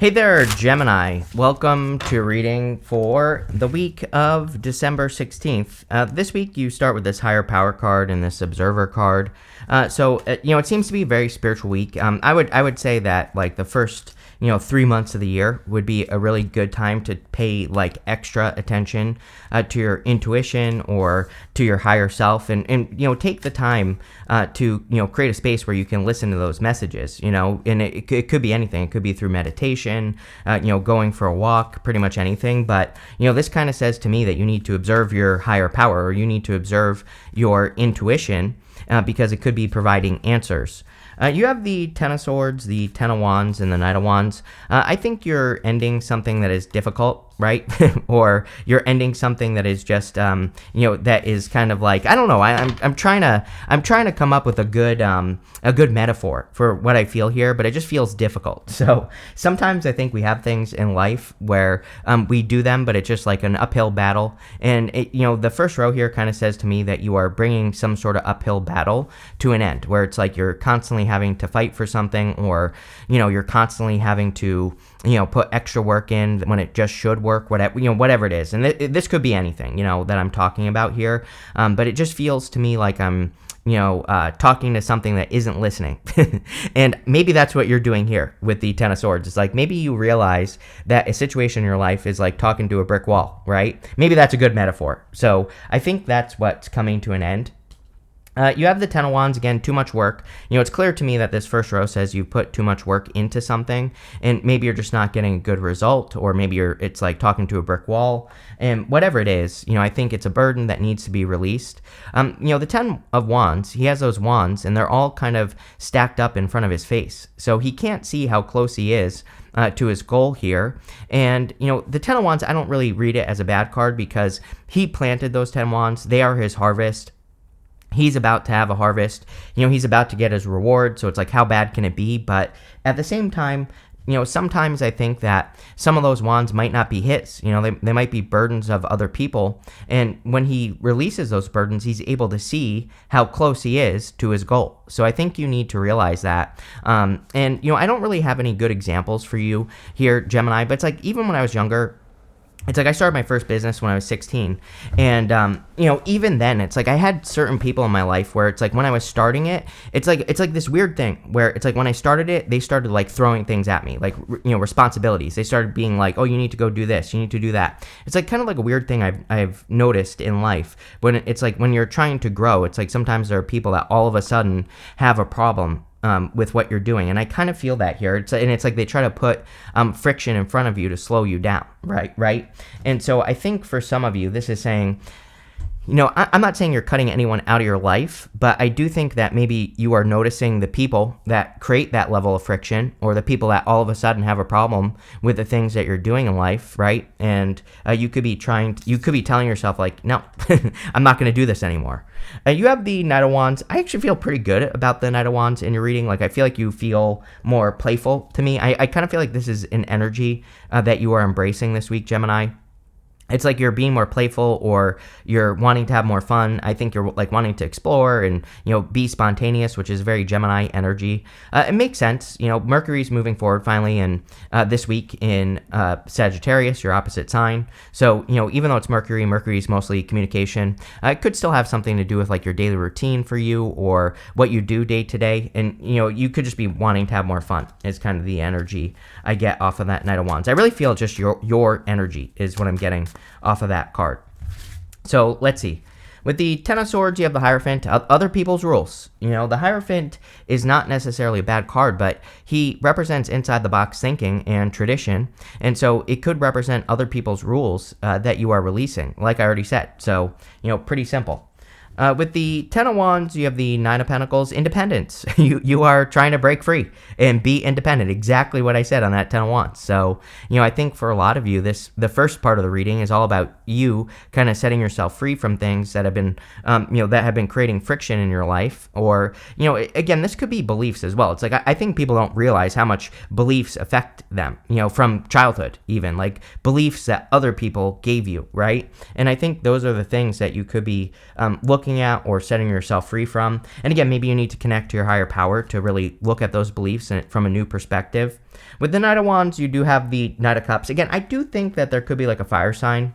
Hey there, Gemini. Welcome to reading for the week of December 16th. This week you start with this higher power card and this observer card. It seems to be a very spiritual week. I would say that like the first 3 months of the year would be a really good time to pay like extra attention to your intuition or to your higher self, and take the time to create a space where you can listen to those messages. And it could be anything. It could be through meditation, going for a walk, pretty much anything. But this kind of says to me that you need to observe your higher power, or you need to observe your intuition, because it could be providing answers. You have the Ten of Swords, the Ten of Wands, and the Knight of Wands. I think you're ending something that is difficult, right? Or you're ending something that is just, that is kind of like, I don't know. I'm trying to come up with a good metaphor for what I feel here, but it just feels difficult. So sometimes I think we have things in life where we do them, but it's just like an uphill battle. And the first row here kind of says to me that you are bringing some sort of uphill battle to an end, where it's like you're constantly having to fight for something, or you're constantly having to put extra work in when it just should work, whatever it is. And this could be anything that I'm talking about here, but it just feels to me like I'm talking to something that isn't listening. And maybe that's what you're doing here with the Ten of Swords. It's like maybe you realize that a situation in your life is like talking to a brick wall, right? Maybe that's a good metaphor. So I think that's what's coming to an end. You have the Ten of Wands, again, too much work. It's clear to me that this first row says you put too much work into something, and maybe you're just not getting a good result, or maybe it's like talking to a brick wall. And whatever it is, I think it's a burden that needs to be released. The Ten of Wands, he has those wands, and they're all kind of stacked up in front of his face. So he can't see how close he is to his goal here. And, the Ten of Wands, I don't really read it as a bad card, because he planted those 10 wands. They are his harvest. He's about to have a harvest. He's about to get his reward. So it's like, how bad can it be? But at the same time, sometimes I think that some of those wands might not be his. They might be burdens of other people. And when he releases those burdens, he's able to see how close he is to his goal. So I think you need to realize that. I don't really have any good examples for you here, Gemini, but it's like, even when I was younger, it's like I started my first business when I was 16, and even then, it's like I had certain people in my life where it's like when I was starting it, it's like this weird thing where it's like when I started it, they started like throwing things at me, like responsibilities. They started being like, oh, you need to go do this, you need to do that. It's like kind of like a weird thing I've noticed in life when it's like when you're trying to grow, it's like sometimes there are people that all of a sudden have a problem with what you're doing. And I kind of feel that here. It's like they try to put friction in front of you to slow you down, right? And so I think for some of you, this is saying, I'm not saying you're cutting anyone out of your life, but I do think that maybe you are noticing the people that create that level of friction, or the people that all of a sudden have a problem with the things that you're doing in life, right? And you could be telling yourself like, no, I'm not going to do this anymore. You have the Knight of Wands. I actually feel pretty good about the Knight of Wands in your reading. Like, I feel like you feel more playful to me. I kind of feel like this is an energy that you are embracing this week, Gemini. It's like you're being more playful, or you're wanting to have more fun. I think you're like wanting to explore and, be spontaneous, which is very Gemini energy. It makes sense. Mercury's moving forward finally, and this week in Sagittarius, your opposite sign. So, even though it's Mercury's mostly communication. It could still have something to do with like your daily routine for you, or what you do day to day. And, you could just be wanting to have more fun is kind of the energy I get off of that Knight of Wands. I really feel just your energy is what I'm getting off of that card. So let's see. With the Ten of Swords, you have the Hierophant, other people's rules. The Hierophant is not necessarily a bad card, but he represents inside the box thinking and tradition. And so it could represent other people's rules that you are releasing, like I already said. So, pretty simple. With the Ten of Wands, you have the Nine of Pentacles, independence. You are trying to break free and be independent. Exactly what I said on that Ten of Wands. So, I think for a lot of you, the first part of the reading is all about you kind of setting yourself free from things that have been, that have been creating friction in your life. Or, again, this could be beliefs as well. It's like, I think people don't realize how much beliefs affect them, from childhood even, like beliefs that other people gave you, right? And I think those are the things that you could be looking looking at or setting yourself free from. And again, maybe you need to connect to your higher power to really look at those beliefs from a new perspective. With the Knight of Wands, you do have the Knight of Cups. Again, I do think that there could be like a fire sign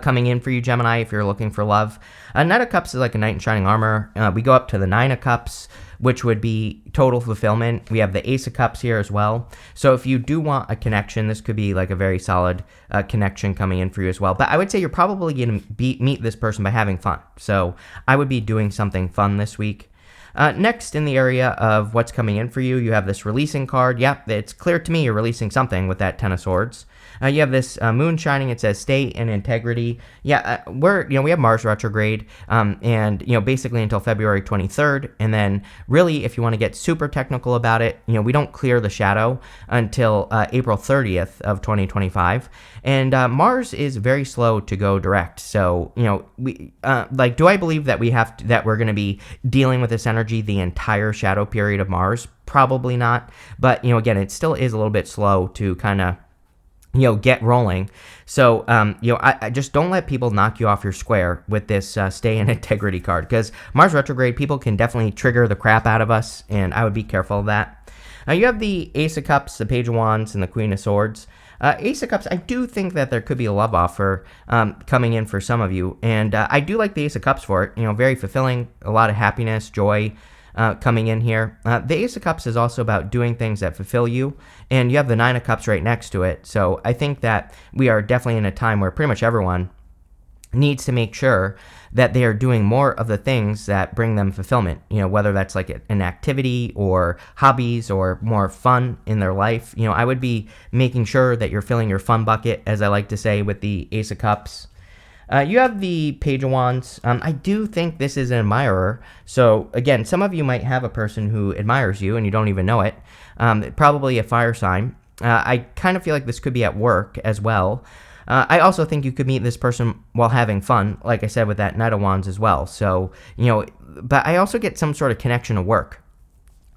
coming in for you, Gemini, if you're looking for love. Knight of Cups is like a knight in shining armor. We go up to the Nine of Cups, which would be total fulfillment. We have the Ace of Cups here as well. So if you do want a connection, this could be like a very solid connection coming in for you as well. But I would say you're probably going to meet this person by having fun. So I would be doing something fun this week. Next, in the area of what's coming in for you, you have this releasing card. Yep, it's clear to me you're releasing something with that Ten of Swords. You have this moon shining. It says stay in integrity. Yeah, we have Mars retrograde, and basically until February 23rd, and then really, if you want to get super technical about it, we don't clear the shadow until April 30th of 2025, and Mars is very slow to go direct. So we do I believe that that we're going to be dealing with this energy the entire shadow period of Mars? Probably not, but again, it still is a little bit slow to kind of get rolling. So, I just don't let people knock you off your square with this stay in integrity card, because Mars retrograde, people can definitely trigger the crap out of us, and I would be careful of that. You have the Ace of Cups, the Page of Wands, and the Queen of Swords. Ace of Cups, I do think that there could be a love offer coming in for some of you, and I do like the Ace of Cups for it. Very fulfilling, a lot of happiness, joy, coming in here. The Ace of Cups is also about doing things that fulfill you, and you have the Nine of Cups right next to it. So I think that we are definitely in a time where pretty much everyone needs to make sure that they are doing more of the things that bring them fulfillment, whether that's like an activity or hobbies or more fun in their life. I would be making sure that you're filling your fun bucket, as I like to say, with the Ace of Cups. You have the Page of Wands. I do think this is an admirer. So again, some of you might have a person who admires you and you don't even know it. Probably a fire sign. I kind of feel like this could be at work as well. I also think you could meet this person while having fun, like I said, with that Knight of Wands as well. So, but I also get some sort of connection to work.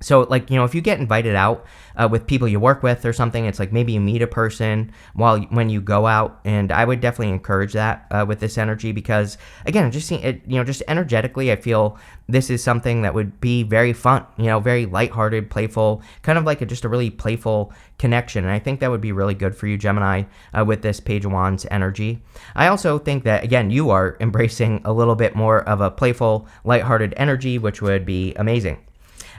So, if you get invited out with people you work with or something, it's like maybe you meet a person when you go out, and I would definitely encourage that with this energy, because, again, just seeing it, just energetically, I feel this is something that would be very fun, very lighthearted, playful, kind of like just a really playful connection, and I think that would be really good for you, Gemini, with this Page of Wands energy. I also think that, again, you are embracing a little bit more of a playful, lighthearted energy, which would be amazing.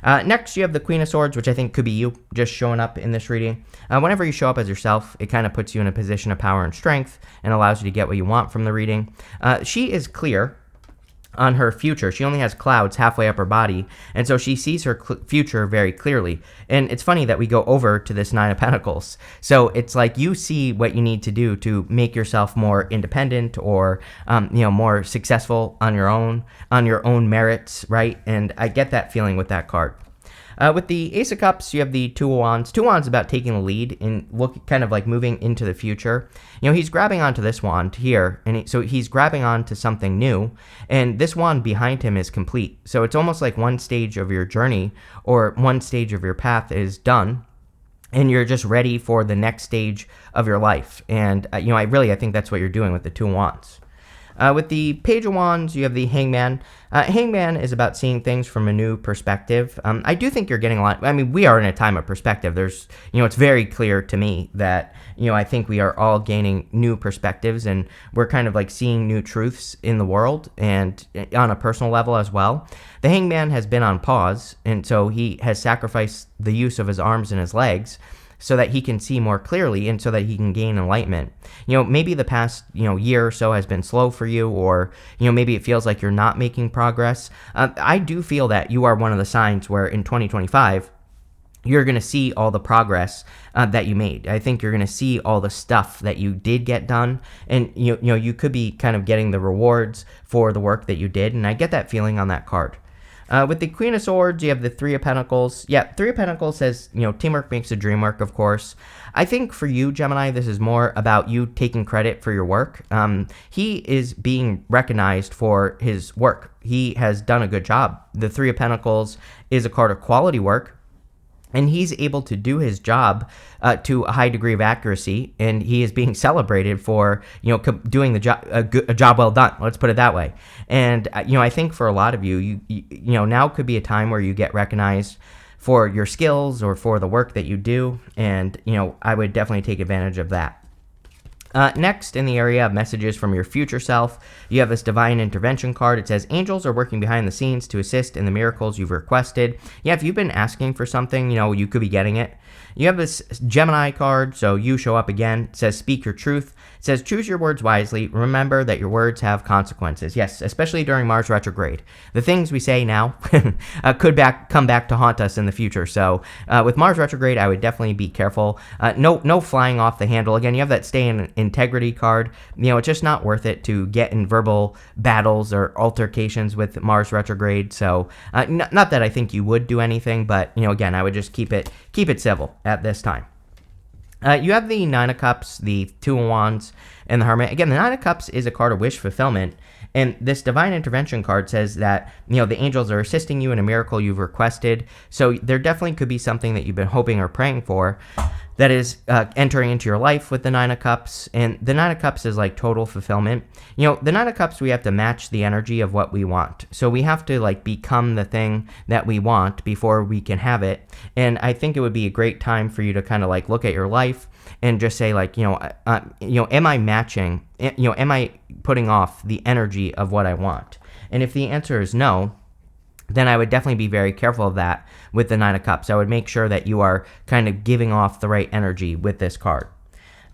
Next, you have the Queen of Swords, which I think could be you just showing up in this reading. Whenever you show up as yourself, it kind of puts you in a position of power and strength and allows you to get what you want from the reading. She is clear on her future. She only has clouds halfway up her body, and so she sees her future very clearly. And it's funny that we go over to this Nine of Pentacles. So it's like you see what you need to do to make yourself more independent or, more successful on your own merits, right? And I get that feeling with that card. With the Ace of Cups, you have the Two of Wands. Two of Wands is about taking the lead and kind of like moving into the future. He's grabbing onto this wand here, and so he's grabbing onto something new, and this wand behind him is complete. So it's almost like one stage of your journey or one stage of your path is done, and you're just ready for the next stage of your life. And, I think that's what you're doing with the Two of Wands. With the Page of Wands, you have the Hangman. Hangman is about seeing things from a new perspective. I do think you're getting a lot. I mean, we are in a time of perspective. There's, it's very clear to me that, I think we are all gaining new perspectives, and we're kind of like seeing new truths in the world and on a personal level as well. The Hangman has been on pause, and so he has sacrificed the use of his arms and his legs so that he can see more clearly and so that he can gain enlightenment. Maybe the past, year or so has been slow for you, or, maybe it feels like you're not making progress. I do feel that you are one of the signs where in 2025, you're going to see all the progress that you made. I think you're going to see all the stuff that you did get done, and, you could be kind of getting the rewards for the work that you did, and I get that feeling on that card. With the Queen of Swords, you have the Three of Pentacles. Yeah, Three of Pentacles says, teamwork makes the dream work, of course. I think for you, Gemini, this is more about you taking credit for your work. He is being recognized for his work. He has done a good job. The Three of Pentacles is a card of quality work. and he's able to do his job to a high degree of accuracy, and he is being celebrated for doing the job a job well done. Let's put it that way. And I think for a lot of you, now could be a time where you get recognized for your skills or for the work that you do, and I would definitely take advantage of that. Next, in the area of messages from your future self, you have this divine intervention card. It says, angels are working behind the scenes to assist in the miracles you've requested. Yeah, if you've been asking for something, you could be getting it. You have this Gemini card, so you show up again. It says, speak your truth. It says, choose your words wisely. Remember that your words have consequences. Yes, especially during Mars retrograde. The things we say now could come back to haunt us in the future. So with Mars retrograde, I would definitely be careful. No flying off the handle. Again, you have that stay in integrity card. It's just not worth it to get in verbal battles or altercations with Mars retrograde. So not that I think you would do anything, but again, I would just keep it civil at this time. You have the Nine of Cups, the Two of Wands, and the Hermit. Again, the Nine of Cups is a card of wish fulfillment, and this Divine Intervention card says that, the angels are assisting you in a miracle you've requested, so there definitely could be something that you've been hoping or praying for that is entering into your life with the Nine of Cups, and the Nine of Cups is like total fulfillment. The Nine of Cups, we have to match the energy of what we want, so we have to become the thing that we want before we can have it, and I think it would be a great time for you to kind of look at your life and just say am I matching, am I putting off the energy of what I want? And if the answer is no, then I would definitely be very careful of that with the Nine of Cups. I would make sure that you are kind of giving off the right energy with this card.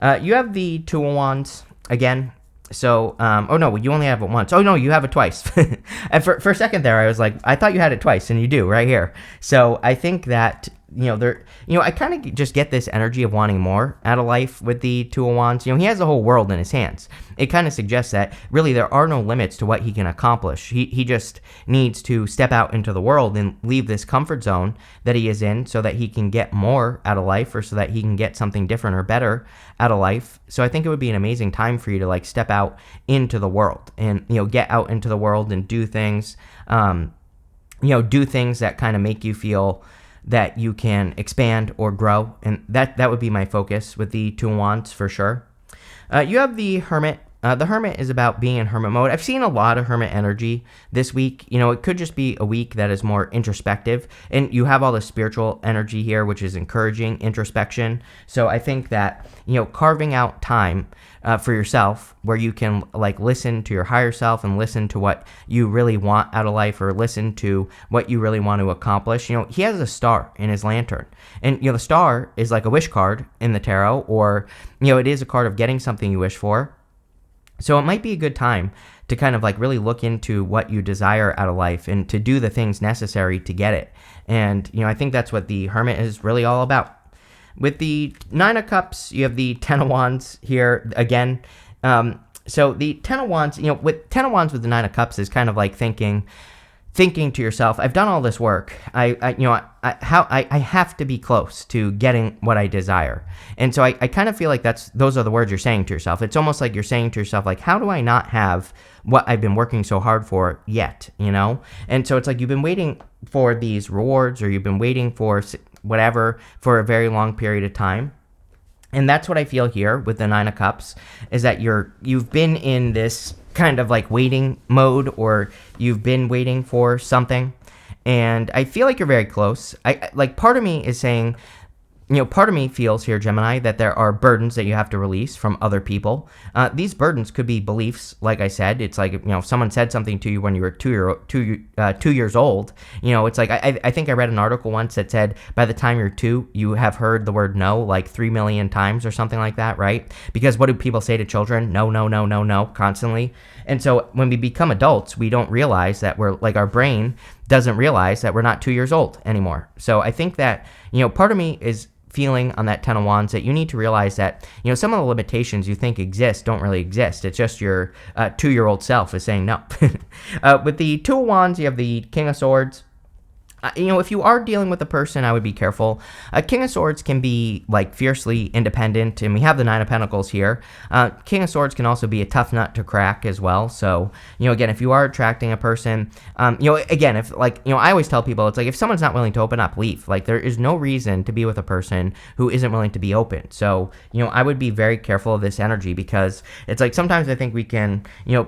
You have the Two of Wands again. So, oh no, you only have it once. Oh no, you have it twice. And for a second there, I was like, I thought you had it twice, and you do right here. So I think that I kind of just get this energy of wanting more out of life with the Two of Wands. He has the whole world in his hands. It kind of suggests that really there are no limits to what he can accomplish. He just needs to step out into the world and leave this comfort zone that he is in so that he can get more out of life, or so that he can get something different or better out of life. So I think it would be an amazing time for you to step out into the world and, get out into the world and do things, do things that kind of make you feel that you can expand or grow, and that would be my focus with the Two of Wands for sure. You have the Hermit. The Hermit is about being in hermit mode. I've seen a lot of hermit energy this week. It could just be a week that is more introspective, and you have all the spiritual energy here, which is encouraging introspection. So I think that, carving out time for yourself where you can listen to your higher self and listen to what you really want out of life, or listen to what you really want to accomplish. He has a star in his lantern, and the star is like a wish card in the tarot, or it is a card of getting something you wish for. So it might be a good time to kind of really look into what you desire out of life and to do the things necessary to get it. And, I think that's what the Hermit is really all about. With the Nine of Cups, you have the Ten of Wands here again. So the Ten of Wands, with Ten of Wands with the Nine of Cups is kind of thinking to yourself, I've done all this work. I have to be close to getting what I desire. And so I kind of feel like those are the words you're saying to yourself. It's almost like you're saying to yourself, how do I not have what I've been working so hard for yet, And so it's you've been waiting for these rewards, or you've been waiting for whatever for a very long period of time. And that's what I feel here with the Nine of Cups, is that you've been in this kind of waiting mode, or you've been waiting for something, and I feel like you're very close. Part of me is saying, part of me feels here, Gemini, that there are burdens that you have to release from other people. These burdens could be beliefs. Like I said, it's if someone said something to you when you were 2 years old, it's I think I read an article once that said by the time you're 2, you have heard the word no 3 million times or something like that, right? Because what do people say to children? No, no, no, no, no, constantly. And so when we become adults, we don't realize that we're our brain doesn't realize that we're not 2 years old anymore. So I think that, part of me is feeling on that Ten of Wands that you need to realize that, some of the limitations you think exist don't really exist. It's just your 2-year-old self is saying no. With the Two of Wands, you have the King of Swords. if you are dealing with a person, I would be careful. King of Swords can be like fiercely independent, and we have the Nine of Pentacles here. King of Swords can also be a tough nut to crack as well. So, again, if you are attracting a person, again, if I always tell people, it's like if someone's not willing to open up, leave. Like there is no reason to be with a person who isn't willing to be open. So, I would be very careful of this energy, because it's like sometimes I think we can,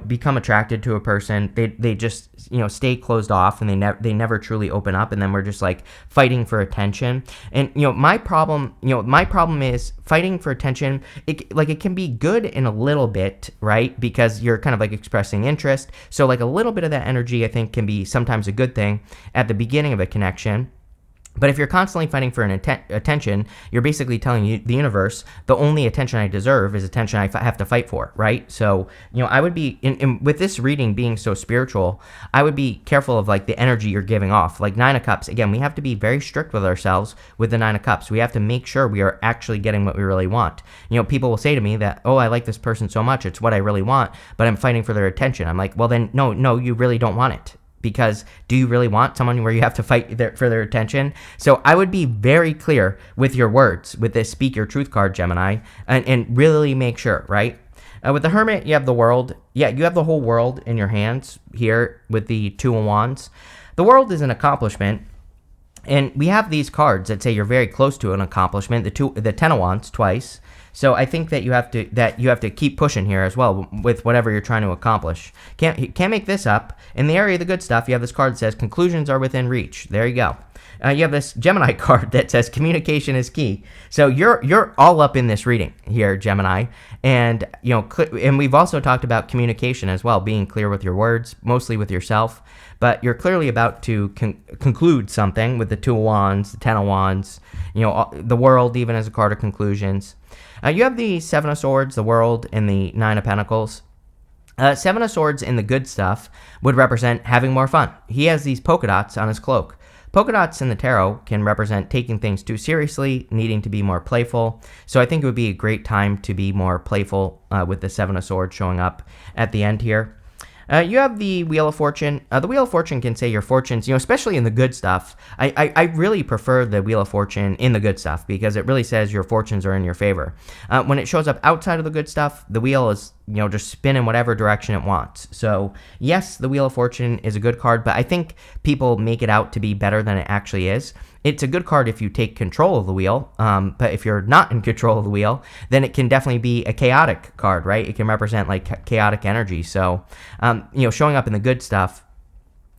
become attracted to a person. They just, stay closed off, and they never truly open up. And then we're just like fighting for attention. And my problem is fighting for attention. It can be good in a little bit, right? Because you're kind of like expressing interest. So like a little bit of that energy, I think, can be sometimes a good thing at the beginning of a connection. But if you're constantly fighting for attention, you're basically telling the universe, the only attention I deserve is attention I have to fight for, right? So, I would be, with this reading being so spiritual, I would be careful of like the energy you're giving off. Like Nine of Cups, again, we have to be very strict with ourselves with the Nine of Cups. We have to make sure we are actually getting what we really want. People will say to me that, oh, I like this person so much, it's what I really want, but I'm fighting for their attention. I'm like, well then, no, you really don't want it. Because do you really want someone where you have to fight for their attention? So I would be very clear with your words with this Speak Your Truth card, Gemini, and really make sure, right? With the Hermit, you have the World. Yeah, you have the whole world in your hands here with the Two of Wands. The World is an accomplishment. And we have these cards that say you're very close to an accomplishment. The Ten of Wands twice. So I think that you have to keep pushing here as well with whatever you're trying to accomplish. Can't make this up. In the area of the good stuff, you have this card that says conclusions are within reach. There you go. You have this Gemini card that says communication is key. So you're all up in this reading here, Gemini, and and we've also talked about communication as well, being clear with your words, mostly with yourself. But you're clearly about to conclude something with the Two of Wands, the Ten of Wands, the World even as a card of conclusions. You have the Seven of Swords, the World, and the Nine of Pentacles. Seven of Swords in the good stuff would represent having more fun. He has these polka dots on his cloak. Polka dots in the tarot can represent taking things too seriously, needing to be more playful. So I think it would be a great time to be more playful with the Seven of Swords showing up at the end here. You have the Wheel of Fortune. The Wheel of Fortune can say your fortunes, especially in the good stuff. I really prefer the Wheel of Fortune in the good stuff because it really says your fortunes are in your favor. When it shows up outside of the good stuff, the wheel is, just spin in whatever direction it wants. So yes, the Wheel of Fortune is a good card, but I think people make it out to be better than it actually is. It's a good card if you take control of the wheel, but if you're not in control of the wheel, then it can definitely be a chaotic card, right? It can represent like chaotic energy. So, showing up in the good stuff,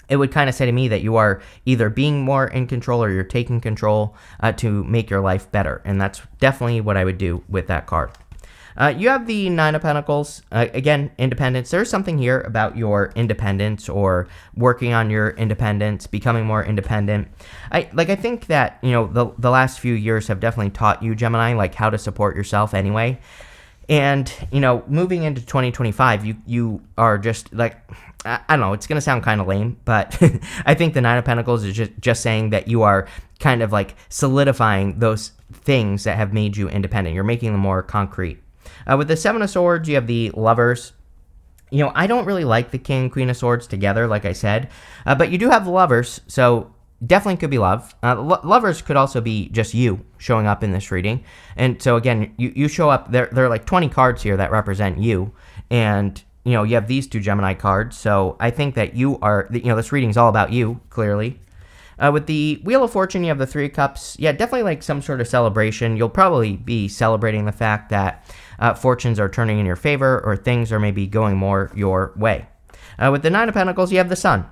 it would kind of say to me that you are either being more in control or you're taking control to make your life better. And that's definitely what I would do with that card. You have the Nine of Pentacles. Again, independence. There's something here about your independence or working on your independence, becoming more independent. I think that, the last few years have definitely taught you, Gemini, like how to support yourself anyway. And, moving into 2025, you are just like, I don't know, it's going to sound kind of lame, but I think the Nine of Pentacles is just saying that you are kind of like solidifying those things that have made you independent. You're making them more concrete. With the Seven of Swords, you have the Lovers. I don't really like the King and Queen of Swords together, like I said, but you do have the Lovers, so definitely could be love. Lovers could also be just you showing up in this reading. And so again, you show up, there are like 20 cards here that represent you, and you have these two Gemini cards, so I think that you are, this reading is all about you, clearly. With the Wheel of Fortune, you have the Three of Cups. Yeah, definitely like some sort of celebration. You'll probably be celebrating the fact that fortunes are turning in your favor or things are maybe going more your way. With the Nine of Pentacles, you have the Sun.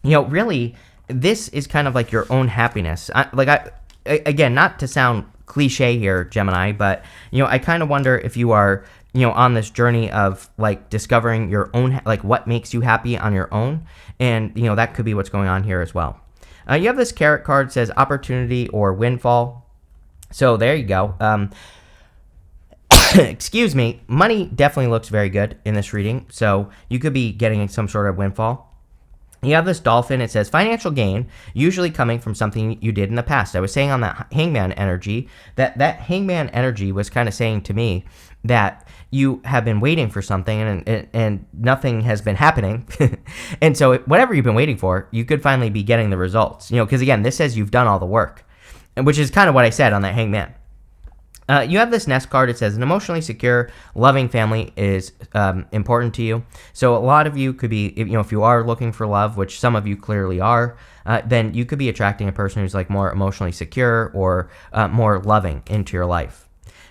Really, this is kind of like your own happiness. Again, not to sound cliche here, Gemini, but, I kind of wonder if you are, on this journey of like discovering your own, like what makes you happy on your own. And, that could be what's going on here as well. You have this Carrot card, says opportunity or windfall. So there you go. Excuse me. Money definitely looks very good in this reading. So you could be getting some sort of windfall. You have this dolphin. It says financial gain, usually coming from something you did in the past. I was saying on that hangman energy that hangman energy was kind of saying to me that you have been waiting for something and nothing has been happening. And so whatever you've been waiting for, you could finally be getting the results. Because again, this says you've done all the work, which is kind of what I said on that hangman. You have this nest card. It says an emotionally secure, loving family is important to you. So a lot of you could be, if you are looking for love, which some of you clearly are, then you could be attracting a person who's like more emotionally secure or more loving into your life.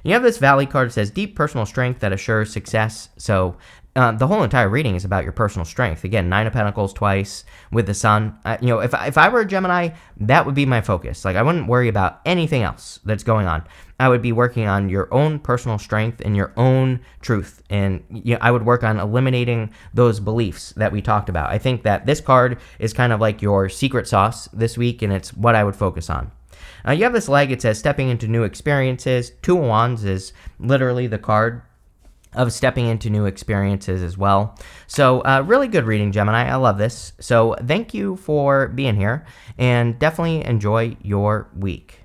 You have this valley card. It says deep personal strength that assures success. So the whole entire reading is about your personal strength. Again, 9 of Pentacles twice with the sun. If I were a Gemini, that would be my focus. Like I wouldn't worry about anything else that's going on. I would be working on your own personal strength and your own truth. And I would work on eliminating those beliefs that we talked about. I think that this card is kind of like your secret sauce this week, and it's what I would focus on. You have this leg. It says stepping into new experiences. 2 of Wands is literally the card of stepping into new experiences as well. So really good reading, Gemini. I love this. So thank you for being here, and definitely enjoy your week.